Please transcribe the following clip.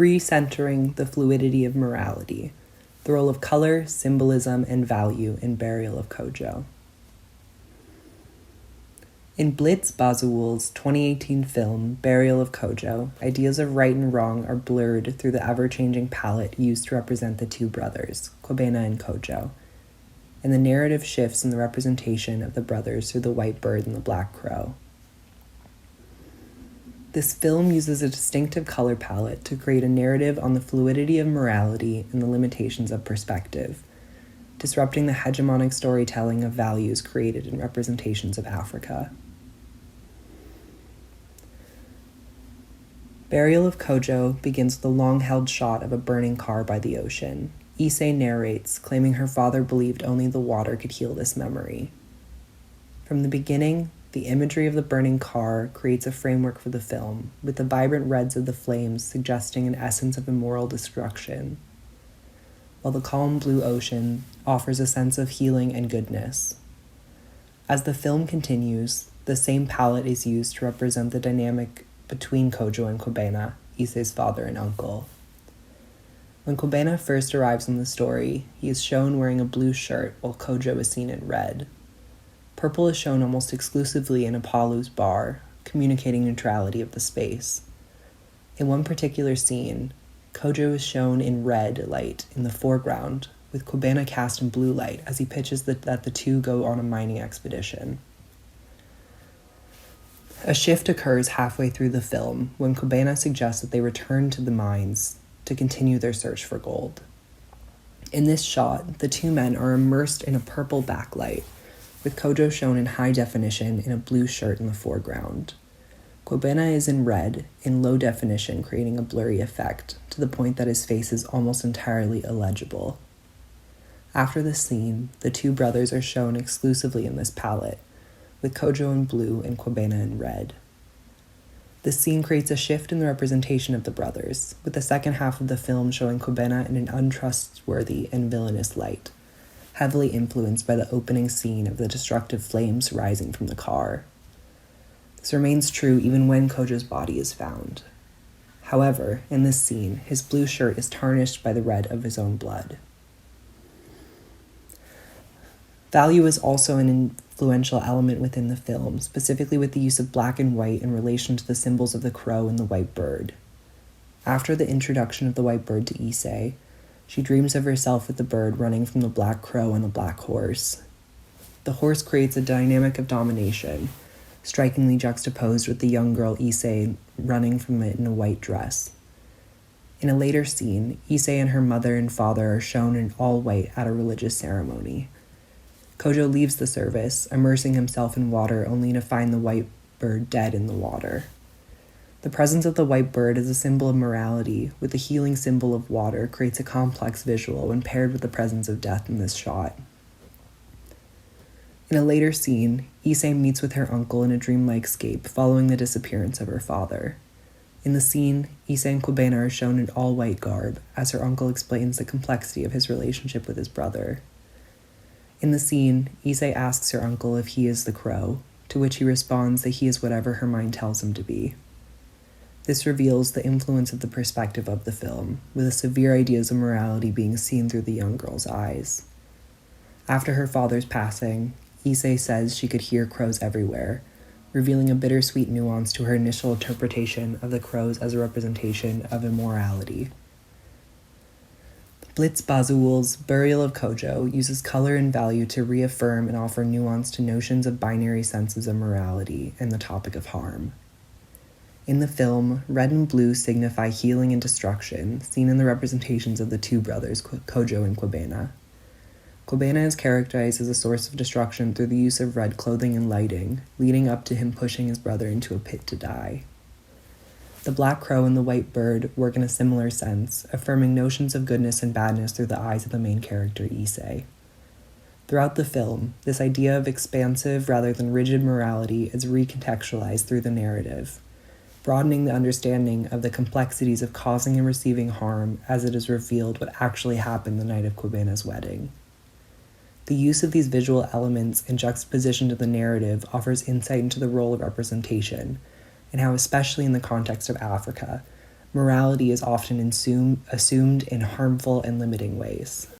recentering the fluidity of morality, the role of color, symbolism, and value in Burial of Kojo. In Blitz Bazawul's 2018 film, Burial of Kojo, ideas of right and wrong are blurred through the ever-changing palette used to represent the two brothers, Kobena and Kojo, and the narrative shifts in the representation of the brothers through the white bird and the black crow. This film uses a distinctive color palette to create a narrative on the fluidity of morality and the limitations of perspective, disrupting the hegemonic storytelling of values created in representations of Africa. Burial of Kojo begins with a long-held shot of a burning car by the ocean. Issei narrates, claiming her father believed only the water could heal this memory. From the beginning, the imagery of the burning car creates a framework for the film, with the vibrant reds of the flames suggesting an essence of immoral destruction, while the calm blue ocean offers a sense of healing and goodness. As the film continues, the same palette is used to represent the dynamic between Kojo and Kobena, Issei's father and uncle. When Kobena first arrives in the story, he is shown wearing a blue shirt while Kojo is seen in red. Purple is shown almost exclusively in Apollo's bar, communicating neutrality of the space. In one particular scene, Kojo is shown in red light in the foreground, with Kobena cast in blue light as he pitches that the two go on a mining expedition. A shift occurs halfway through the film when Kobena suggests that they return to the mines to continue their search for gold. In this shot, the two men are immersed in a purple backlight, with Kojo shown in high definition in a blue shirt in the foreground. Kobena is in red, in low definition, creating a blurry effect, to the point that his face is almost entirely illegible. After the scene, the two brothers are shown exclusively in this palette, with Kojo in blue and Kobena in red. This scene creates a shift in the representation of the brothers, with the second half of the film showing Kobena in an untrustworthy and villainous light, heavily influenced by the opening scene of the destructive flames rising from the car. This remains true even when Kojo's body is found. However, in this scene, his blue shirt is tarnished by the red of his own blood. Value is also an influential element within the film, specifically with the use of black and white in relation to the symbols of the crow and the white bird. After the introduction of the white bird to Issei, she dreams of herself with the bird running from the black crow on a black horse. The horse creates a dynamic of domination, strikingly juxtaposed with the young girl Issei running from it in a white dress. In a later scene, Issei and her mother and father are shown in all white at a religious ceremony. Kojo leaves the service, immersing himself in water only to find the white bird dead in the water. The presence of the white bird as a symbol of morality, with the healing symbol of water, creates a complex visual when paired with the presence of death in this shot. In a later scene, Issei meets with her uncle in a dreamlike scape following the disappearance of her father. In the scene, Issei and Kobena are shown in all-white garb, as her uncle explains the complexity of his relationship with his brother. In the scene, Issei asks her uncle if he is the crow, to which he responds that he is whatever her mind tells him to be. This reveals the influence of the perspective of the film, with the severe ideas of morality being seen through the young girl's eyes. After her father's passing, Issei says she could hear crows everywhere, revealing a bittersweet nuance to her initial interpretation of the crows as a representation of immorality. Blitz Bazawul's Burial of Kojo uses color and value to reaffirm and offer nuance to notions of binary senses of morality and the topic of harm. In the film, red and blue signify healing and destruction, seen in the representations of the two brothers, Kojo and Kobena. Kobena is characterized as a source of destruction through the use of red clothing and lighting, leading up to him pushing his brother into a pit to die. The black crow and the white bird work in a similar sense, affirming notions of goodness and badness through the eyes of the main character, Issei. Throughout the film, this idea of expansive rather than rigid morality is recontextualized through the narrative, broadening the understanding of the complexities of causing and receiving harm as it is revealed what actually happened the night of Kobena's wedding. The use of these visual elements in juxtaposition to the narrative offers insight into the role of representation, and how, especially in the context of Africa, Morality is often assumed in harmful and limiting ways.